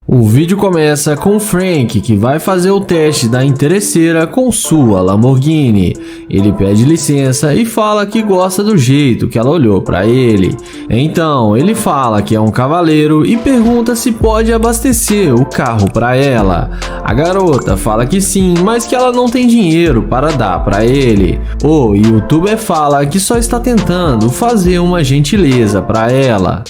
O vídeo começa com Frank, que vai fazer o teste da interesseira com sua Lamborghini. Ele pede licença e fala que gosta do jeito que ela olhou para ele. Então, ele fala que é um cavaleiro e pergunta se pode abastecer o carro para ela. A garota fala que sim, mas que ela não tem dinheiro para dar para ele. O youtuber fala que só está tentando fazer uma gentileza para ela.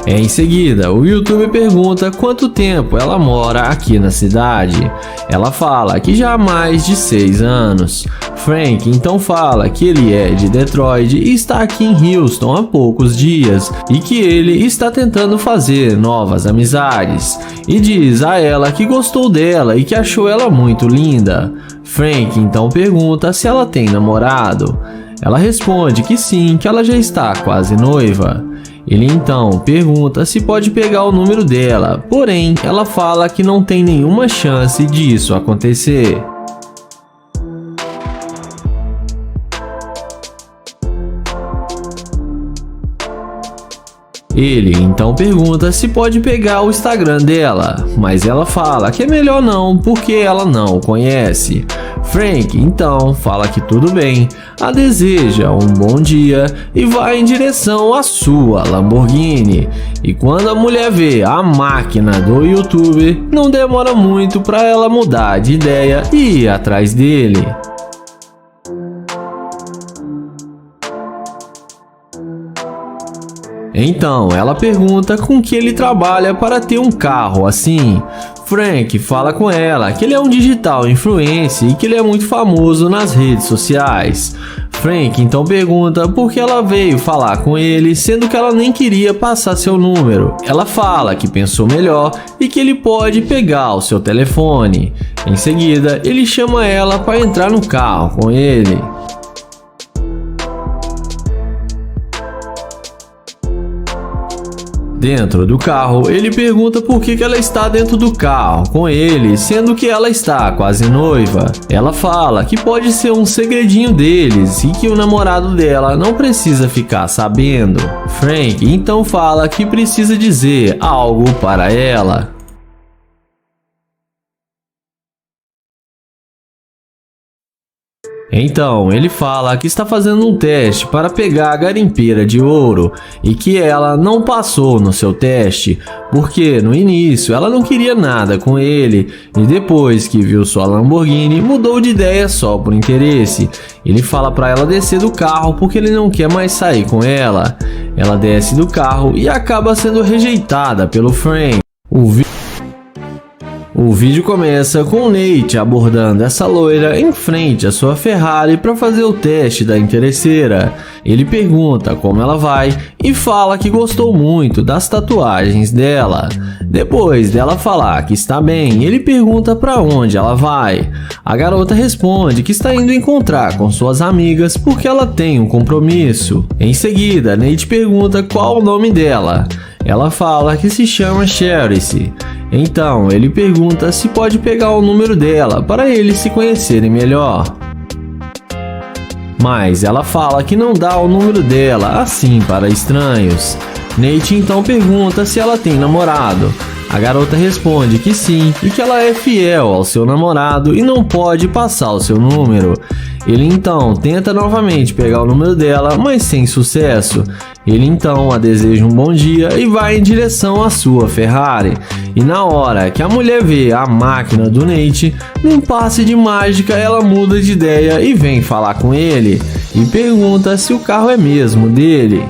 Em seguida, o youtuber pergunta quanto tempo ela mora aqui na cidade. Ela fala que já há mais de 6 anos. Frank então fala que ele é de Detroit e está aqui em Houston há poucos dias e que ele está tentando fazer novas amizades. E diz a ela que gostou dela e que achou ela muito linda. Frank então pergunta se ela tem namorado. Ela responde que sim, que ela já está quase noiva. Ele então pergunta se pode pegar o número dela, porém ela fala que não tem nenhuma chance disso acontecer. Ele então pergunta se pode pegar o Instagram dela, mas ela fala que é melhor não, porque ela não o conhece. Frank então fala que tudo bem, a deseja um bom dia e vai em direção à sua Lamborghini. E quando a mulher vê a máquina do youtuber, não demora muito para ela mudar de ideia e ir atrás dele. Então, ela pergunta com que ele trabalha para ter um carro assim. Frank fala com ela que ele é um digital influencer e que ele é muito famoso nas redes sociais. Frank então pergunta por que ela veio falar com ele, sendo que ela nem queria passar seu número. Ela fala que pensou melhor e que ele pode pegar o seu telefone. Em seguida, ele chama ela para entrar no carro com ele. Dentro do carro, ele pergunta por que ela está dentro do carro com ele, sendo que ela está quase noiva. Ela fala que pode ser um segredinho deles e que o namorado dela não precisa ficar sabendo. Frank então fala que precisa dizer algo para ela. Então, ele fala que está fazendo um teste para pegar a garimpeira de ouro e que ela não passou no seu teste, porque no início ela não queria nada com ele e depois que viu sua Lamborghini mudou de ideia só por interesse. Ele fala para ela descer do carro porque ele não quer mais sair com ela. Ela desce do carro e acaba sendo rejeitada pelo Frank. O vídeo começa com o Nate abordando essa loira em frente à sua Ferrari para fazer o teste da interesseira. Ele pergunta como ela vai e fala que gostou muito das tatuagens dela. Depois dela falar que está bem, ele pergunta para onde ela vai. A garota responde que está indo encontrar com suas amigas porque ela tem um compromisso. Em seguida, Nate pergunta qual o nome dela. Ela fala que se chama Cherish. Então, ele pergunta se pode pegar o número dela para eles se conhecerem melhor. Mas ela fala que não dá o número dela assim para estranhos. Nate então pergunta se ela tem namorado. A garota responde que sim e que ela é fiel ao seu namorado e não pode passar o seu número. Ele então tenta novamente pegar o número dela, mas sem sucesso. Ele então a deseja um bom dia e vai em direção à sua Ferrari. E na hora que a mulher vê a máquina do Nate, num passe de mágica ela muda de ideia e vem falar com ele e pergunta se o carro é mesmo dele.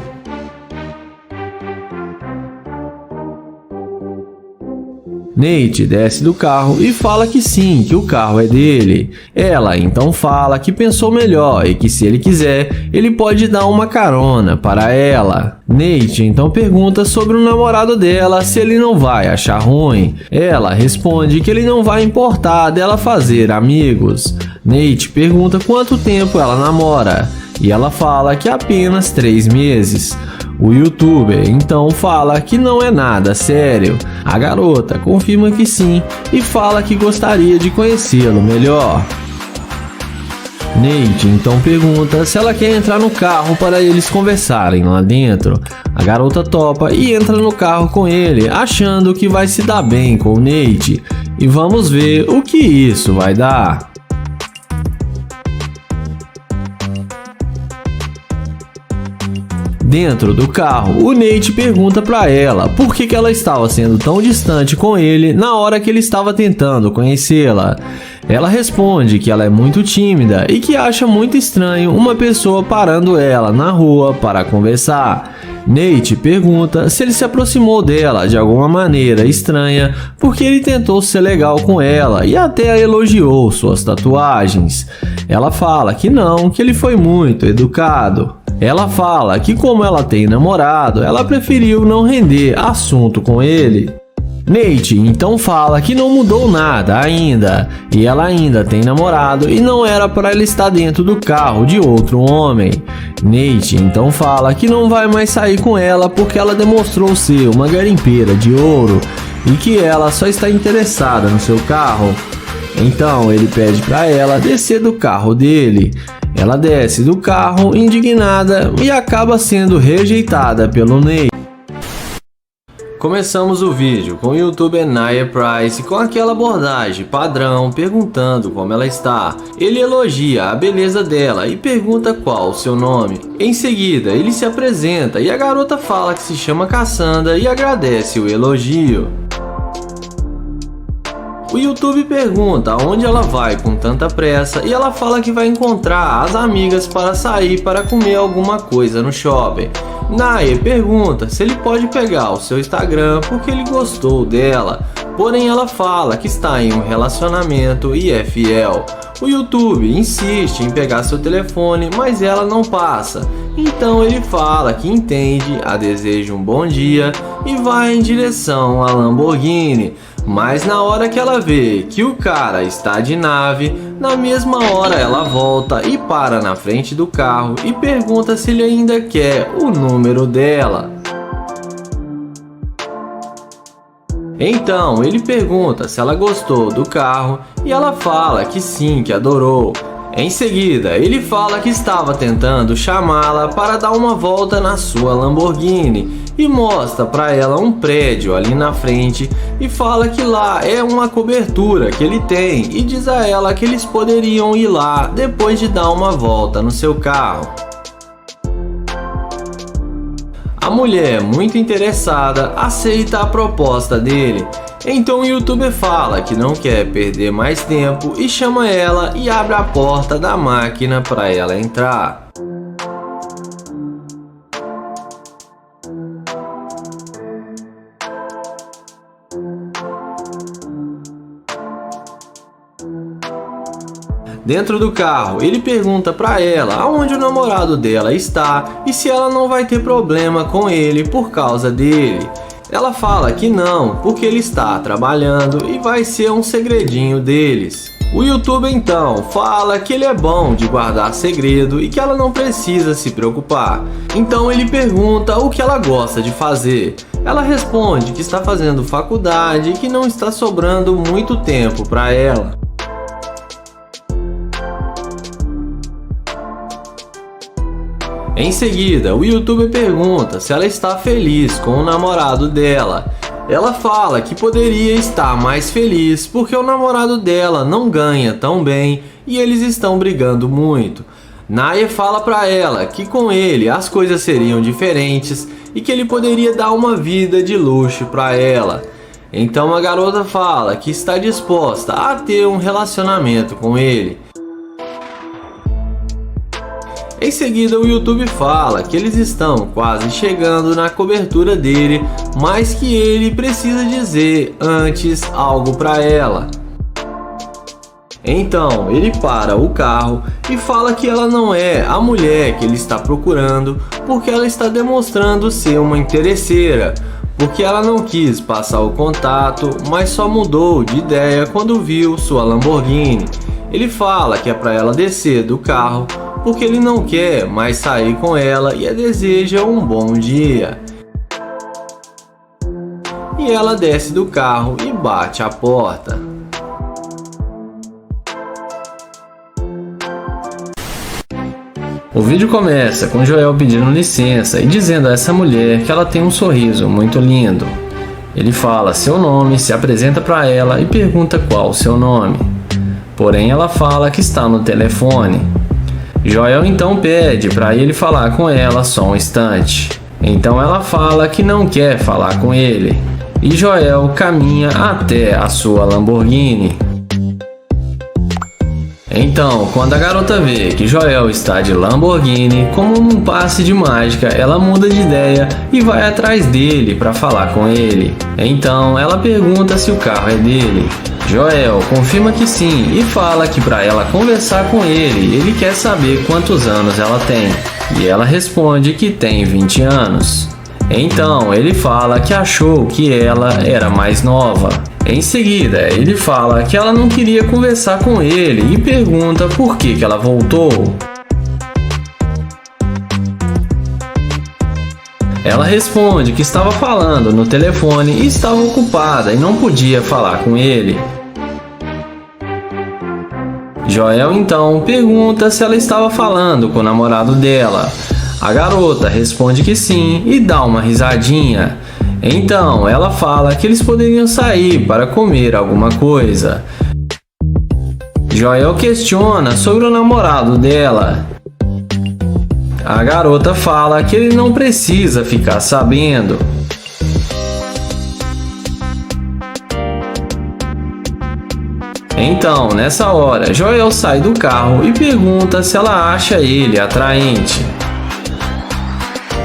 Nate desce do carro e fala que sim, que o carro é dele. Ela então fala que pensou melhor e que se ele quiser, ele pode dar uma carona para ela. Nate então pergunta sobre o namorado dela se ele não vai achar ruim. Ela responde que ele não vai importar dela fazer amigos. Nate pergunta quanto tempo ela namora e ela fala que apenas 3 meses. O youtuber então fala que não é nada sério. A garota confirma que sim e fala que gostaria de conhecê-lo melhor. Nate então pergunta se ela quer entrar no carro para eles conversarem lá dentro. A garota topa e entra no carro com ele, achando que vai se dar bem com o Nate. E vamos ver o que isso vai dar. Dentro do carro, o Nate pergunta para ela por que ela estava sendo tão distante com ele na hora que ele estava tentando conhecê-la. Ela responde que ela é muito tímida e que acha muito estranho uma pessoa parando ela na rua para conversar. Nate pergunta se ele se aproximou dela de alguma maneira estranha porque ele tentou ser legal com ela e até elogiou suas tatuagens. Ela fala que não, que ele foi muito educado. Ela fala que como ela tem namorado, ela preferiu não render assunto com ele. Nate então fala que não mudou nada ainda, e ela ainda tem namorado e não era para ela estar dentro do carro de outro homem. Nate então fala que não vai mais sair com ela porque ela demonstrou ser uma garimpeira de ouro e que ela só está interessada no seu carro. Então ele pede para ela descer do carro dele. Ela desce do carro indignada e acaba sendo rejeitada pelo Nate. Começamos o vídeo com o youtuber Naya Price com aquela abordagem padrão perguntando como ela está. Ele elogia a beleza dela e pergunta qual o seu nome. Em seguida ele se apresenta e a garota fala que se chama Cassandra e agradece o elogio. O YouTube pergunta aonde ela vai com tanta pressa e ela fala que vai encontrar as amigas para sair para comer alguma coisa no shopping. Naya pergunta se ele pode pegar o seu Instagram porque ele gostou dela, porém ela fala que está em um relacionamento e é fiel. O YouTube insiste em pegar seu telefone, mas ela não passa. Então ele fala que entende, a deseja um bom dia e vai em direção à Lamborghini. Mas na hora que ela vê que o cara está de nave, na mesma hora ela volta e para na frente do carro e pergunta se ele ainda quer o número dela. Então ele pergunta se ela gostou do carro e ela fala que sim, que adorou. Em seguida, ele fala que estava tentando chamá-la para dar uma volta na sua Lamborghini e mostra para ela um prédio ali na frente e fala que lá é uma cobertura que ele tem e diz a ela que eles poderiam ir lá depois de dar uma volta no seu carro. A mulher, muito interessada, aceita a proposta dele. Então o youtuber fala que não quer perder mais tempo e chama ela e abre a porta da máquina para ela entrar. Dentro do carro, ele pergunta para ela aonde o namorado dela está e se ela não vai ter problema com ele por causa dele. Ela fala que não, porque ele está trabalhando e vai ser um segredinho deles. O youtuber então fala que ele é bom de guardar segredo e que ela não precisa se preocupar. Então ele pergunta o que ela gosta de fazer. Ela responde que está fazendo faculdade e que não está sobrando muito tempo para ela. Em seguida, o youtuber pergunta se ela está feliz com o namorado dela. Ela fala que poderia estar mais feliz porque o namorado dela não ganha tão bem e eles estão brigando muito. Naya fala para ela que com ele as coisas seriam diferentes e que ele poderia dar uma vida de luxo para ela. Então a garota fala que está disposta a ter um relacionamento com ele. Em seguida, o YouTube fala que eles estão quase chegando na cobertura dele, mas que ele precisa dizer antes algo para ela. Então, ele para o carro e fala que ela não é a mulher que ele está procurando, porque ela está demonstrando ser uma interesseira, porque ela não quis passar o contato, mas só mudou de ideia quando viu sua Lamborghini. Ele fala que é para ela descer do carro, porque ele não quer mais sair com ela e a deseja um bom dia. E ela desce do carro e bate a porta. O vídeo começa com Joel pedindo licença e dizendo a essa mulher que ela tem um sorriso muito lindo. Ele fala seu nome, se apresenta para ela e pergunta qual o seu nome. Porém, ela fala que está no telefone. Joel então pede para ele falar com ela só um instante. Então ela fala que não quer falar com ele. E Joel caminha até a sua Lamborghini. Então, quando a garota vê que Joel está de Lamborghini, como num passe de mágica, ela muda de ideia e vai atrás dele para falar com ele. Então, ela pergunta se o carro é dele. Joel confirma que sim e fala que para ela conversar com ele quer saber quantos anos ela tem. E ela responde que tem 20 anos. Então, ele fala que achou que ela era mais nova. Em seguida, ele fala que ela não queria conversar com ele e pergunta por que ela voltou. Ela responde que estava falando no telefone e estava ocupada e não podia falar com ele. Joel então pergunta se ela estava falando com o namorado dela. A garota responde que sim e dá uma risadinha. Então ela fala que eles poderiam sair para comer alguma coisa. Joel questiona sobre o namorado dela. A garota fala que ele não precisa ficar sabendo. Então, nessa hora, Joel sai do carro e pergunta se ela acha ele atraente.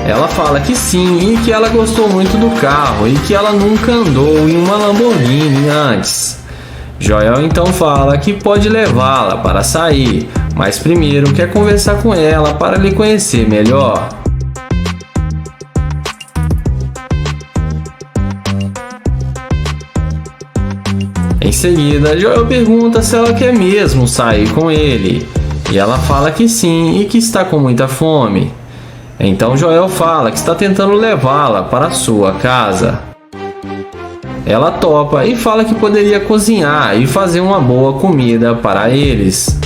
Ela fala que sim e que ela gostou muito do carro e que ela nunca andou em uma Lamborghini antes. Joel então fala que pode levá-la para sair, mas primeiro quer conversar com ela para lhe conhecer melhor. Em seguida, Joel pergunta se ela quer mesmo sair com ele, e ela fala que sim e que está com muita fome. Então Joel fala que está tentando levá-la para a sua casa. Ela topa e fala que poderia cozinhar e fazer uma boa comida para eles.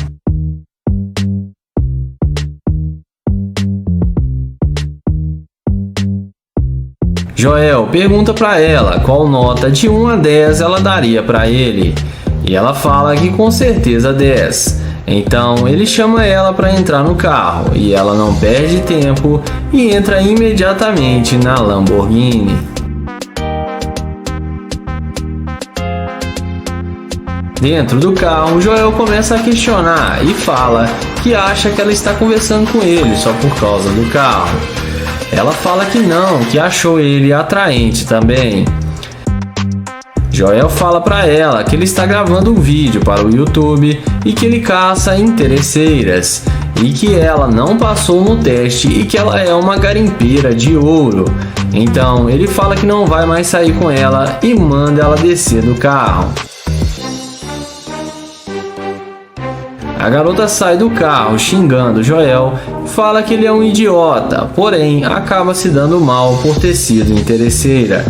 Joel pergunta para ela qual nota de 1 a 10 ela daria para ele, e ela fala que com certeza 10. Então ele chama ela para entrar no carro e ela não perde tempo e entra imediatamente na Lamborghini. Dentro do carro, Joel começa a questionar e fala que acha que ela está conversando com ele só por causa do carro. Ela fala que não, que achou ele atraente também. Joel fala para ela que ele está gravando um vídeo para o YouTube e que ele caça interesseiras e que ela não passou no teste e que ela é uma garimpeira de ouro. Então ele fala que não vai mais sair com ela e manda ela descer do carro. A garota sai do carro xingando Joel, fala que ele é um idiota, porém acaba se dando mal por ter sido interesseira.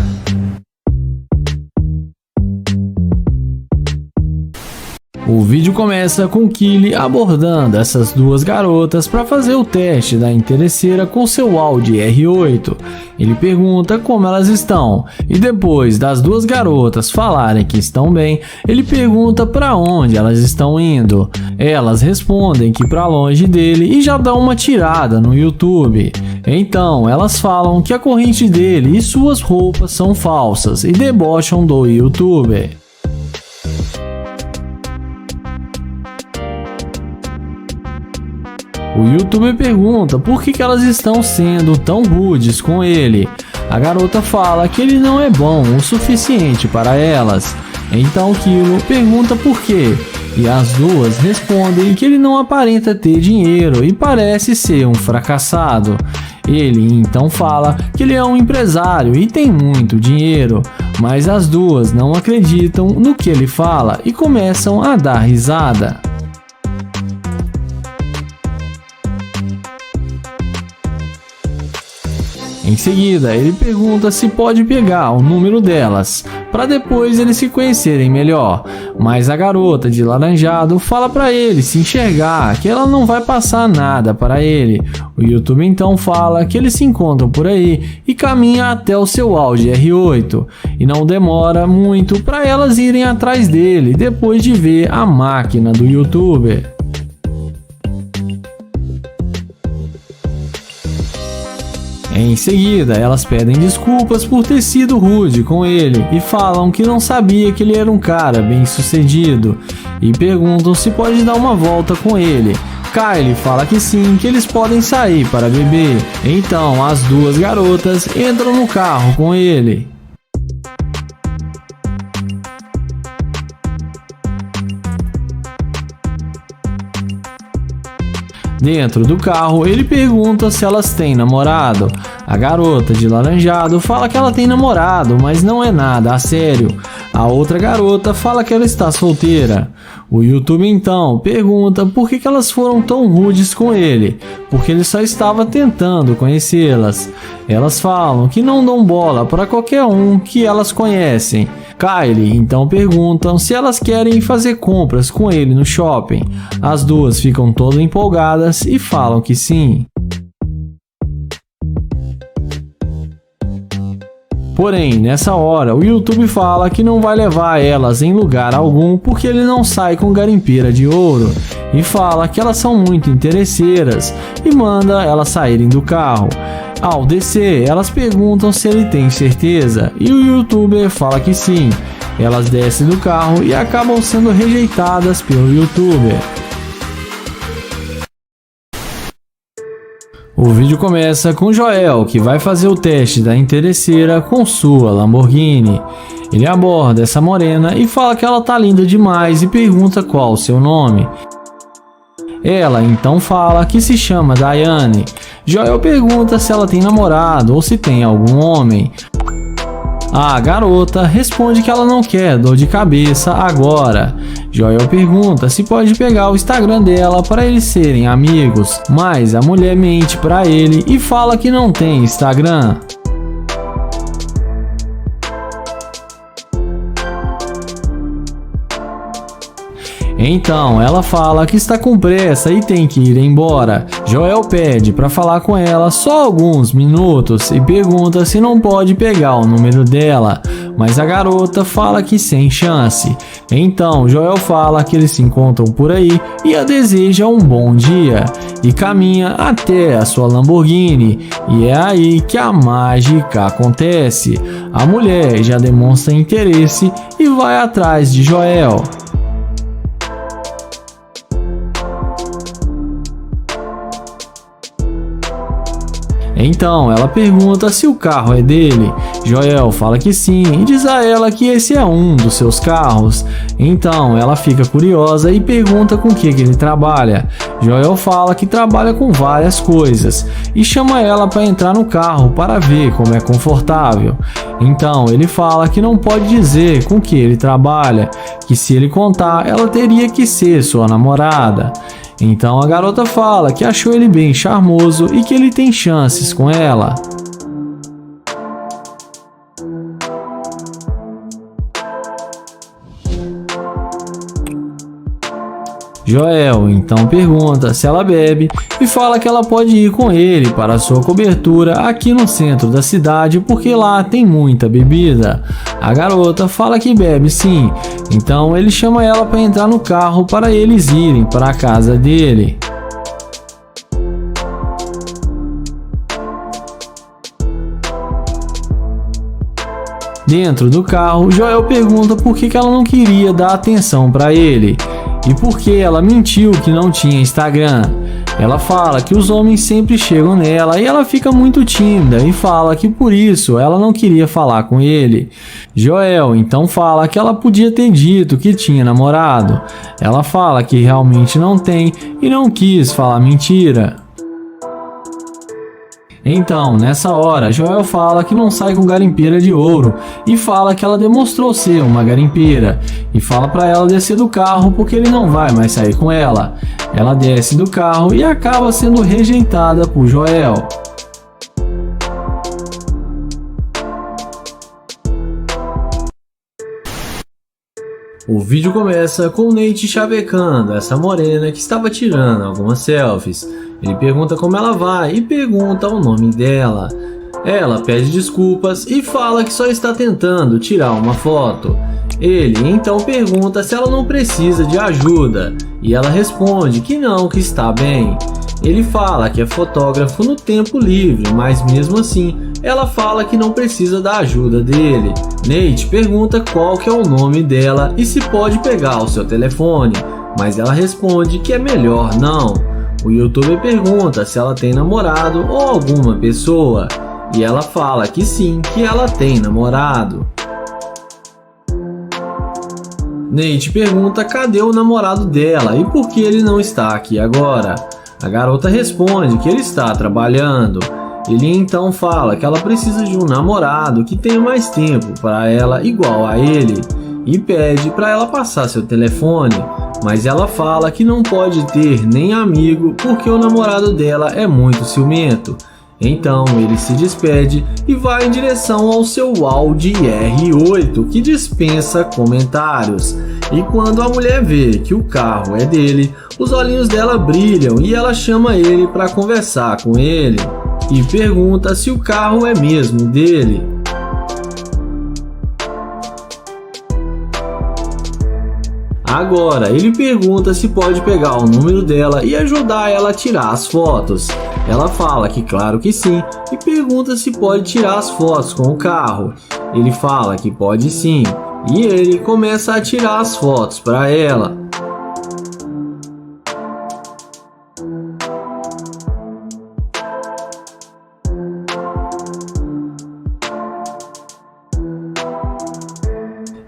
O vídeo começa com Kylie abordando essas duas garotas para fazer o teste da interesseira com seu Audi R8. Ele pergunta como elas estão e depois das duas garotas falarem que estão bem, ele pergunta para onde elas estão indo. Elas respondem que para longe dele e já dão uma tirada no YouTube. Então elas falam que a corrente dele e suas roupas são falsas e debocham do YouTuber. O YouTuber pergunta por que elas estão sendo tão rudes com ele. A garota fala que ele não é bom o suficiente para elas. Então Kilo pergunta por quê. E as duas respondem que ele não aparenta ter dinheiro e parece ser um fracassado. Ele então fala que ele é um empresário e tem muito dinheiro, mas as duas não acreditam no que ele fala e começam a dar risada. Em seguida, ele pergunta se pode pegar o número delas, para depois eles se conhecerem melhor. Mas a garota de laranjado fala para ele se enxergar que ela não vai passar nada para ele. O YouTube então fala que eles se encontram por aí e caminha até o seu Audi R8. E não demora muito para elas irem atrás dele depois de ver a máquina do YouTuber. Em seguida, elas pedem desculpas por ter sido rude com ele e falam que não sabia que ele era um cara bem-sucedido e perguntam se pode dar uma volta com ele. Kylie fala que sim, que eles podem sair para beber. Então, as duas garotas entram no carro com ele. Dentro do carro, ele pergunta se elas têm namorado. A garota de laranjado fala que ela tem namorado, mas não é nada a sério. A outra garota fala que ela está solteira. O YouTube então pergunta por que elas foram tão rudes com ele, porque ele só estava tentando conhecê-las. Elas falam que não dão bola para qualquer um que elas conhecem. Kylie então perguntam se elas querem fazer compras com ele no shopping. As duas ficam todas empolgadas e falam que sim. Porém, nessa hora, o YouTube fala que não vai levar elas em lugar algum porque ele não sai com garimpeira de ouro e fala que elas são muito interesseiras e manda elas saírem do carro. Ao descer, elas perguntam se ele tem certeza e o YouTuber fala que sim. Elas descem do carro e acabam sendo rejeitadas pelo YouTuber. O vídeo começa com Joel, que vai fazer o teste da interesseira com sua Lamborghini. Ele aborda essa morena e fala que ela tá linda demais e pergunta qual o seu nome. Ela então fala que se chama Daiane. Joel pergunta se ela tem namorado ou se tem algum homem. A garota responde que ela não quer dor de cabeça agora. Joel pergunta se pode pegar o Instagram dela para eles serem amigos, mas a mulher mente para ele e fala que não tem Instagram. Então ela fala que está com pressa e tem que ir embora. Joel pede para falar com ela só alguns minutos e pergunta se não pode pegar o número dela, mas a garota fala que sem chance. Então Joel fala que eles se encontram por aí e a deseja um bom dia e caminha até a sua Lamborghini, e é aí que a mágica acontece. A mulher já demonstra interesse e vai atrás de Joel. Então ela pergunta se o carro é dele. Joel fala que sim e diz a ela que esse é um dos seus carros. Então ela fica curiosa e pergunta com que ele trabalha. Joel fala que trabalha com várias coisas e chama ela para entrar no carro para ver como é confortável. Então ele fala que não pode dizer com que ele trabalha, que se ele contar ela teria que ser sua namorada. Então a garota fala que achou ele bem charmoso e que ele tem chances com ela. Joel então pergunta se ela bebe e fala que ela pode ir com ele para sua cobertura aqui no centro da cidade porque lá tem muita bebida. A garota fala que bebe sim, então ele chama ela para entrar no carro para eles irem para a casa dele. Dentro do carro, Joel pergunta por que ela não queria dar atenção para ele e por que ela mentiu que não tinha Instagram. Ela fala que os homens sempre chegam nela e ela fica muito tímida e fala que por isso ela não queria falar com ele. Joel então fala que ela podia ter dito que tinha namorado. Ela fala que realmente não tem e não quis falar mentira. Então, nessa hora, Joel fala que não sai com garimpeira de ouro e fala que ela demonstrou ser uma garimpeira e fala para ela descer do carro porque ele não vai mais sair com ela. Ela desce do carro e acaba sendo rejeitada por Joel. O vídeo começa com o Nate chavecando essa morena que estava tirando algumas selfies. Ele pergunta como ela vai e pergunta o nome dela. Ela pede desculpas e fala que só está tentando tirar uma foto. Ele então pergunta se ela não precisa de ajuda e ela responde que não, que está bem. Ele fala que é fotógrafo no tempo livre, mas mesmo assim ela fala que não precisa da ajuda dele. Nate pergunta qual que é o nome dela e se pode pegar o seu telefone, mas ela responde que é melhor não. O youtuber pergunta se ela tem namorado ou alguma pessoa e ela fala que sim, que ela tem namorado. Nate pergunta cadê o namorado dela e por que ele não está aqui agora. A garota responde que ele está trabalhando. Ele então fala que ela precisa de um namorado que tenha mais tempo para ela igual a ele e pede para ela passar seu telefone, mas ela fala que não pode ter nem amigo porque o namorado dela é muito ciumento. Então ele se despede e vai em direção ao seu Audi R8 que dispensa comentários. E quando a mulher vê que o carro é dele, os olhinhos dela brilham e ela chama ele para conversar com ele e pergunta se o carro é mesmo dele. Agora ele pergunta se pode pegar o número dela e ajudar ela a tirar as fotos. Ela fala que claro que sim e pergunta se pode tirar as fotos com o carro. Ele fala que pode sim e ele começa a tirar as fotos para ela.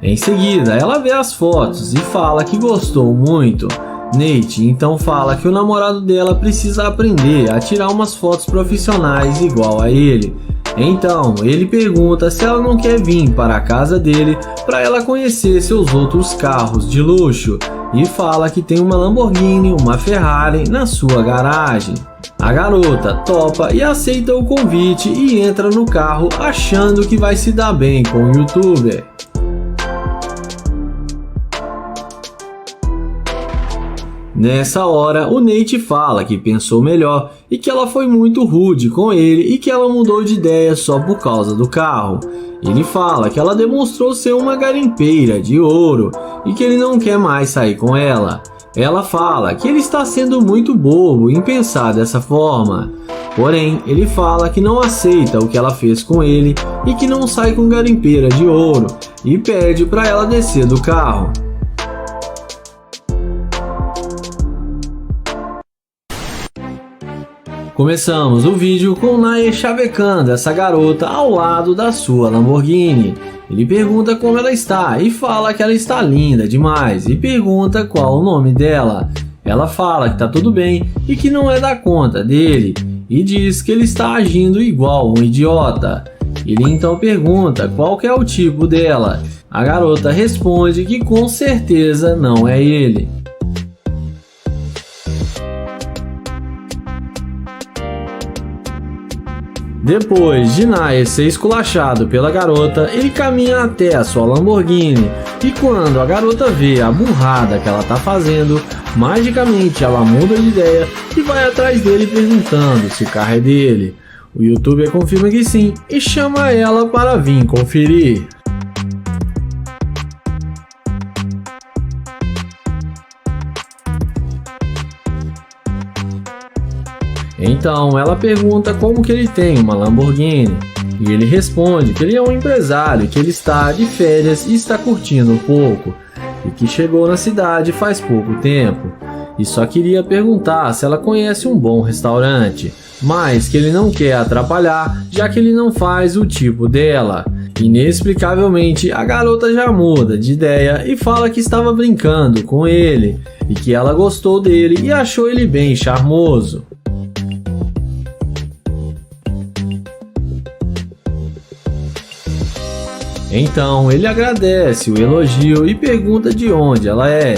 Em seguida, ela vê as fotos e fala que gostou muito. Nate então fala que o namorado dela precisa aprender a tirar umas fotos profissionais igual a ele. Então ele pergunta se ela não quer vir para a casa dele para ela conhecer seus outros carros de luxo e fala que tem uma Lamborghini, uma Ferrari na sua garagem. A garota topa e aceita o convite e entra no carro achando que vai se dar bem com o youtuber. Nessa hora, o Nate fala que pensou melhor e que ela foi muito rude com ele e que ela mudou de ideia só por causa do carro. Ele fala que ela demonstrou ser uma garimpeira de ouro e que ele não quer mais sair com ela. Ela fala que ele está sendo muito bobo em pensar dessa forma. Porém, ele fala que não aceita o que ela fez com ele e que não sai com garimpeira de ouro e pede para ela descer do carro. Começamos o vídeo com o Nair chavecando essa garota ao lado da sua Lamborghini. Ele pergunta como ela está e fala que ela está linda demais e pergunta qual o nome dela. Ela fala que tá tudo bem e que não é da conta dele e diz que ele está agindo igual um idiota. Ele então pergunta qual que é o tipo dela. A garota responde que com certeza não é ele. Depois de Nair ser esculachado pela garota, ele caminha até a sua Lamborghini e quando a garota vê a burrada que ela tá fazendo, magicamente ela muda de ideia e vai atrás dele perguntando se o carro é dele. O youtuber confirma que sim e chama ela para vir conferir. Então ela pergunta como que ele tem uma Lamborghini e ele responde que ele é um empresário, que ele está de férias e está curtindo um pouco e que chegou na cidade faz pouco tempo e só queria perguntar se ela conhece um bom restaurante, mas que ele não quer atrapalhar já que ele não faz o tipo dela. Inexplicavelmente a garota já muda de ideia e fala que estava brincando com ele e que ela gostou dele e achou ele bem charmoso. Então ele agradece o elogio e pergunta de onde ela é.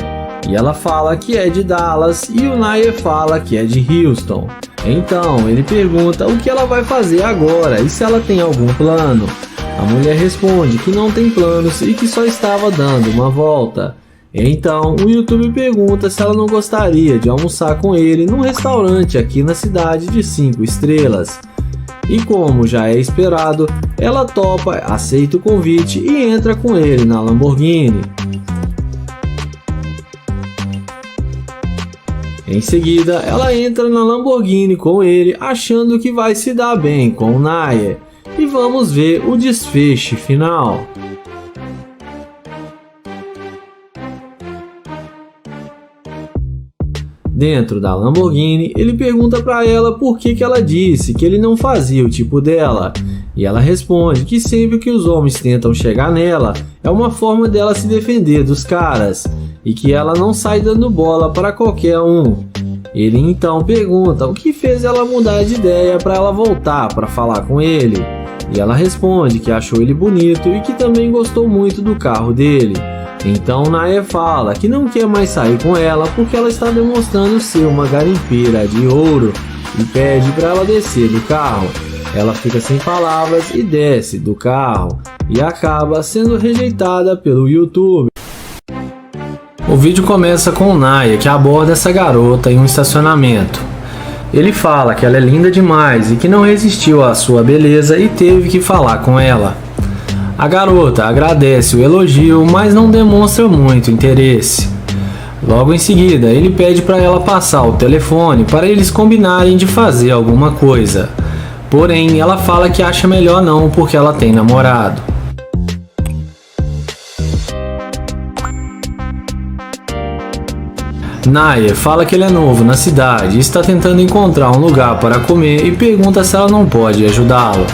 E ela fala que é de Dallas e o Nair fala que é de Houston. Então ele pergunta o que ela vai fazer agora e se ela tem algum plano. A mulher responde que não tem planos e que só estava dando uma volta. Então o YouTube pergunta se ela não gostaria de almoçar com ele num restaurante aqui na cidade de 5 estrelas. E como já é esperado, ela topa, aceita o convite e entra com ele na Lamborghini. Em seguida, ela entra na Lamborghini com ele, achando que vai se dar bem com o Nair. E vamos ver o desfecho final. Dentro da Lamborghini, ele pergunta para ela por que ela disse que ele não fazia o tipo dela. E ela responde que sempre que os homens tentam chegar nela, é uma forma dela se defender dos caras. E que ela não sai dando bola para qualquer um. Ele então pergunta o que fez ela mudar de ideia para ela voltar para falar com ele. E ela responde que achou ele bonito e que também gostou muito do carro dele. Então Nair fala que não quer mais sair com ela porque ela está demonstrando ser uma garimpeira de ouro e pede para ela descer do carro. Ela fica sem palavras e desce do carro e acaba sendo rejeitada pelo YouTube. O vídeo começa com o Nair que aborda essa garota em um estacionamento. Ele fala que ela é linda demais e que não resistiu à sua beleza e teve que falar com ela. A garota agradece o elogio, mas não demonstra muito interesse. Logo em seguida, ele pede para ela passar o telefone para eles combinarem de fazer alguma coisa. Porém, ela fala que acha melhor não porque ela tem namorado. Nair fala que ele é novo na cidade e está tentando encontrar um lugar para comer e pergunta se ela não pode ajudá-lo.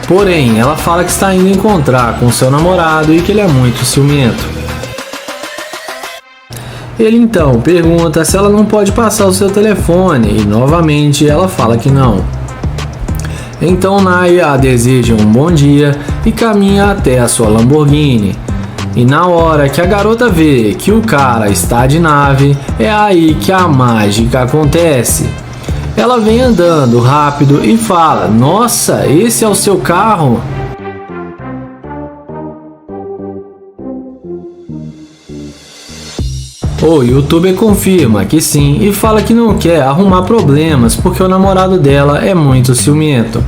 Porém, ela fala que está indo encontrar com seu namorado e que ele é muito ciumento. Ele então pergunta se ela não pode passar o seu telefone e novamente ela fala que não. Então Nair a deseja um bom dia e caminha até a sua Lamborghini. E na hora que a garota vê que o cara está de nave, é aí que a mágica acontece. Ela vem andando rápido e fala: "Nossa, esse é o seu carro?" O youtuber confirma que sim e fala que não quer arrumar problemas porque o namorado dela é muito ciumento.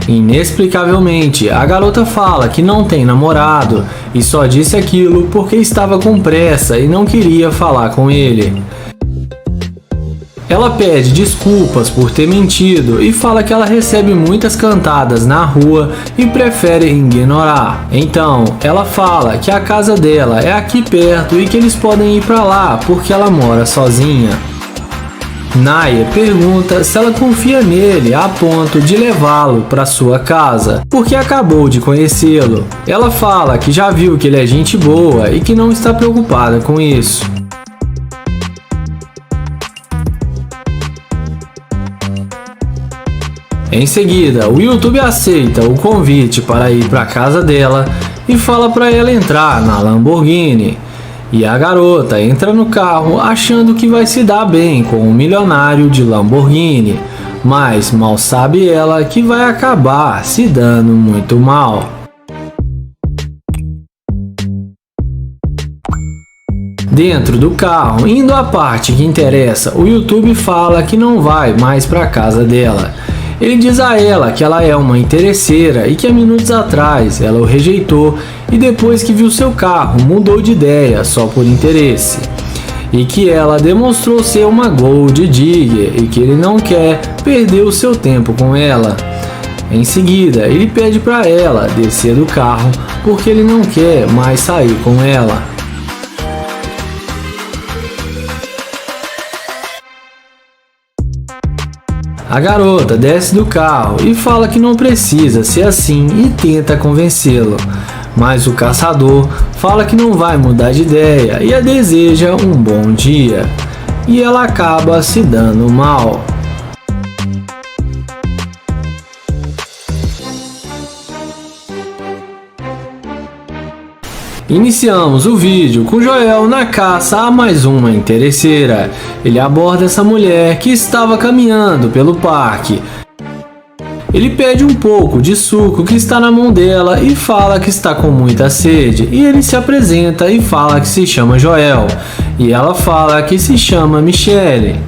Inexplicavelmente, a garota fala que não tem namorado e só disse aquilo porque estava com pressa e não queria falar com ele. Ela pede desculpas por ter mentido e fala que ela recebe muitas cantadas na rua e prefere ignorar. Então, ela fala que a casa dela é aqui perto e que eles podem ir para lá porque ela mora sozinha. Nair pergunta se ela confia nele a ponto de levá-lo para sua casa, porque acabou de conhecê-lo. Ela fala que já viu que ele é gente boa e que não está preocupada com isso. Em seguida, o YouTube aceita o convite para ir para a casa dela e fala para ela entrar na Lamborghini. E a garota entra no carro achando que vai se dar bem com um milionário de Lamborghini, mas mal sabe ela que vai acabar se dando muito mal. Dentro do carro, indo à parte que interessa, o YouTube fala que não vai mais para a casa dela. Ele diz a ela que ela é uma interesseira e que há minutos atrás ela o rejeitou e depois que viu seu carro mudou de ideia só por interesse. E que ela demonstrou ser uma gold digger e que ele não quer perder o seu tempo com ela. Em seguida, ele pede para ela descer do carro porque ele não quer mais sair com ela. A garota desce do carro e fala que não precisa ser assim e tenta convencê-lo. Mas o caçador fala que não vai mudar de ideia e a deseja um bom dia. E ela acaba se dando mal. Iniciamos o vídeo com Joel na caça a mais uma interesseira. Ele aborda essa mulher que estava caminhando pelo parque. Ele pede um pouco de suco que está na mão dela e fala que está com muita sede. E ele se apresenta e fala que se chama Joel. E ela fala que se chama Michelle.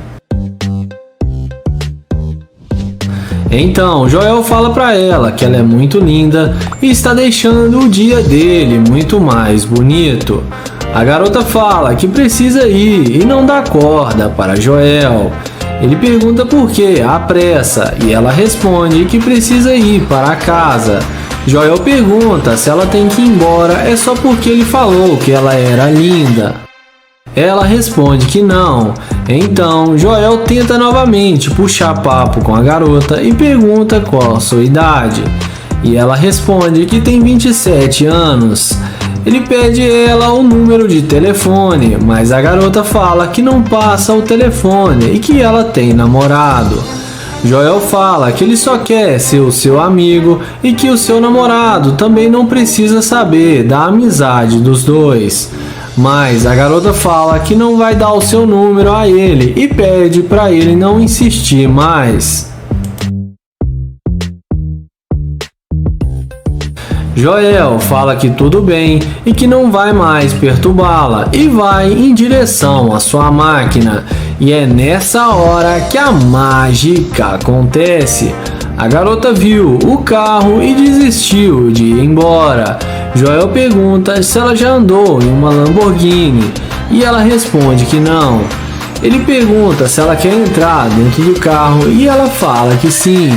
Então, Joel fala para ela que ela é muito linda e está deixando o dia dele muito mais bonito. A garota fala que precisa ir e não dá corda para Joel. Ele pergunta por que há pressa e ela responde que precisa ir para casa. Joel pergunta se ela tem que ir embora é só porque ele falou que ela era linda. Ela responde que não. Então Joel tenta novamente puxar papo com a garota e pergunta qual a sua idade. E ela responde que tem 27 anos. Ele pede ela o número de telefone, mas a garota fala que não passa o telefone e que ela tem namorado. Joel fala que ele só quer ser o seu amigo e que o seu namorado também não precisa saber da amizade dos dois. Mas a garota fala que não vai dar o seu número a ele e pede para ele não insistir mais. Joel fala que tudo bem e que não vai mais perturbá-la e vai em direção à sua máquina. E é nessa hora que a mágica acontece. A garota viu o carro e desistiu de ir embora. Joel pergunta se ela já andou em uma Lamborghini e ela responde que não. Ele pergunta se ela quer entrar dentro do carro e ela fala que sim.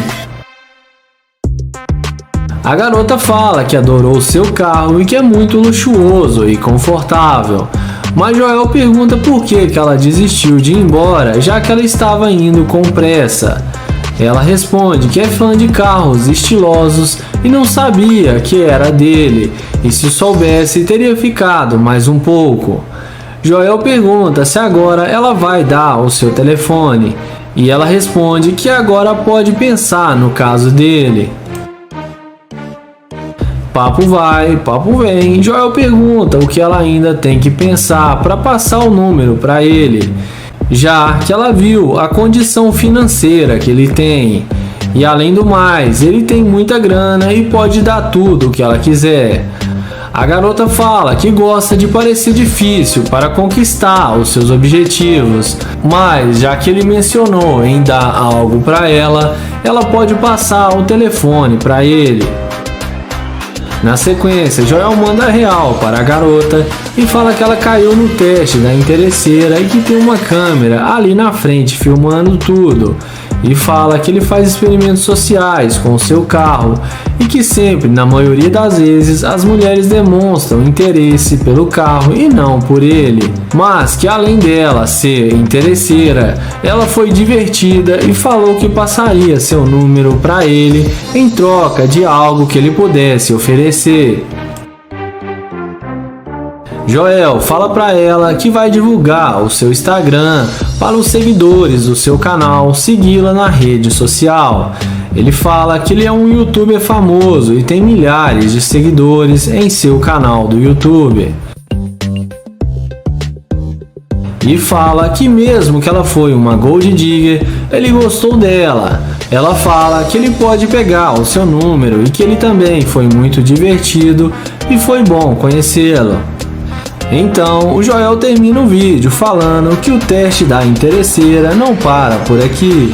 A garota fala que adorou seu carro e que é muito luxuoso e confortável. Mas Joel pergunta por que ela desistiu de ir embora, já que ela estava indo com pressa. Ela responde que é fã de carros estilosos e não sabia que era dele, e se soubesse teria ficado mais um pouco. Joel pergunta se agora ela vai dar o seu telefone, e ela responde que agora pode pensar no caso dele. Papo vai, papo vem. Joel pergunta o que ela ainda tem que pensar para passar o número para ele, já que ela viu a condição financeira que ele tem. E além do mais, ele tem muita grana e pode dar tudo o que ela quiser. A garota fala que gosta de parecer difícil para conquistar os seus objetivos, mas já que ele mencionou em dar algo para ela, ela pode passar o telefone para ele. Na sequência, Joel manda real para a garota e fala que ela caiu no teste da interesseira e que tem uma câmera ali na frente filmando tudo. E fala que ele faz experimentos sociais com o seu carro e que sempre, na maioria das vezes, as mulheres demonstram interesse pelo carro e não por ele. Mas que além dela ser interesseira, ela foi divertida e falou que passaria seu número para ele em troca de algo que ele pudesse oferecer. Joel fala para ela que vai divulgar o seu Instagram para os seguidores do seu canal segui-la na rede social. Ele fala que ele é um youtuber famoso e tem milhares de seguidores em seu canal do YouTube. E fala que mesmo que ela foi uma gold digger, ele gostou dela. Ela fala que ele pode pegar o seu número e que ele também foi muito divertido e foi bom conhecê-lo. Então, o Joel termina o vídeo falando que o teste da interesseira não para por aqui.